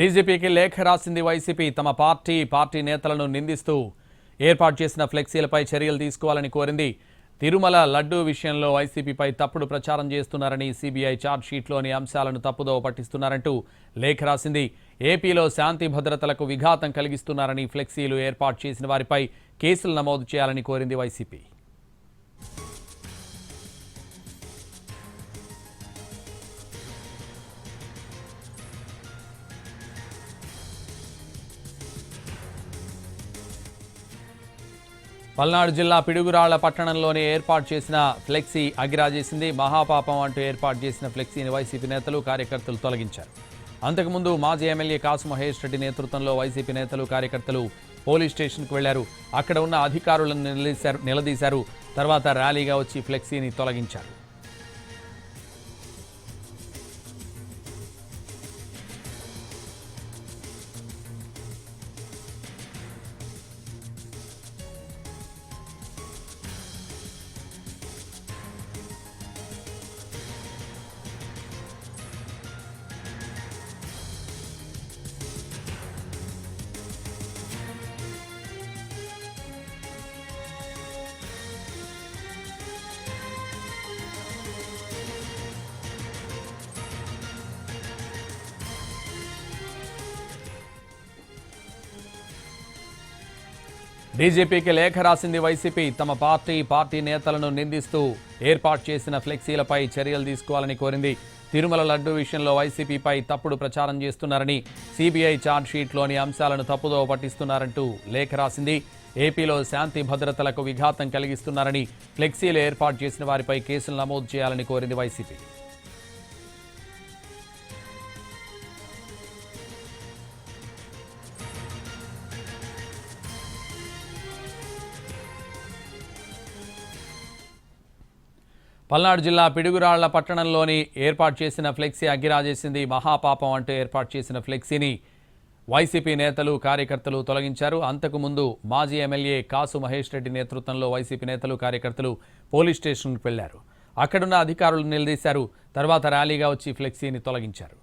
డీజీపీకి లేఖ రాసింది వైసీపీ. తమ పార్టీ నేతలను నిందిస్తూ ఏర్పాటు చేసిన ఫ్లెక్సీలపై చర్యలు తీసుకోవాలని కోరింది. తిరుమల లడ్డూ విషయంలో వైసీపీపై తప్పుడు ప్రచారం చేస్తున్నారని, సీబీఐ ఛార్జ్షీట్లోని అంశాలను తప్పుదోవ పట్టిస్తున్నారంటూ లేఖ రాసింది. ఏపీలో శాంతి భద్రతలకు విఘాతం కలిగిస్తున్నారని, ఫ్లెక్సీలు ఏర్పాటు చేసిన వారిపై కేసులు నమోదు చేయాలని కోరింది వైసీపీ. పల్నాడు జిల్లా పిడుగురాళ్ల పట్టణంలోని ఏర్పాటు చేసిన ఫ్లెక్సీ అగిరాజేసింది. మహాపాపం అంటూ ఏర్పాటు చేసిన ఫ్లెక్సీని వైసీపీ నేతలు, కార్యకర్తలు తొలగించారు. అంతకుముందు మాజీ ఎమ్మెల్యే కాసు మహేష్ రెడ్డి నేతృత్వంలో వైసీపీ నేతలు, కార్యకర్తలు పోలీస్ స్టేషన్కు వెళ్లారు. అక్కడ ఉన్న అధికారులను నిలదీశారు. తర్వాత ర్యాలీగా వచ్చి ఫ్లెక్సీని తొలగించారు. డీజీపీకి లేఖ రాసింది వైసీపీ. తమ పార్టీ నేతలను నిందిస్తూ ఏర్పాటు చేసిన ఫ్లెక్సీలపై చర్యలు తీసుకోవాలని కోరింది. తిరుమల లడ్డూ విషయంలో వైసీపీపై తప్పుడు ప్రచారం చేస్తున్నారని, సీబీఐ ఛార్జ్షీట్లోని అంశాలను తప్పుదోవ పట్టిస్తున్నారంటూ లేఖ రాసింది. ఏపీలో శాంతి భద్రతలకు విఘాతం కలిగిస్తున్నారని, ఫ్లెక్సీలు ఏర్పాటు చేసిన వారిపై కేసులు నమోదు చేయాలని కోరింది వైసీపీ. పల్నాడు జిల్లా పిడుగురాళ్ల పట్టణంలోని ఏర్పాటు చేసిన ఫ్లెక్సీ అగ్గిరాజేసింది. మహాపాపం అంటూ ఏర్పాటు చేసిన ఫ్లెక్సీని వైసీపీ నేతలు, కార్యకర్తలు తొలగించారు. అంతకుముందు మాజీ ఎమ్మెల్యే కాసు మహేష్ రెడ్డి నేతృత్వంలో వైసీపీ నేతలు, కార్యకర్తలు పోలీస్ స్టేషన్కు వెళ్లారు. అక్కడున్న అధికారులను నిలదీశారు. తర్వాత ర్యాలీగా వచ్చి ఫ్లెక్సీని తొలగించారు.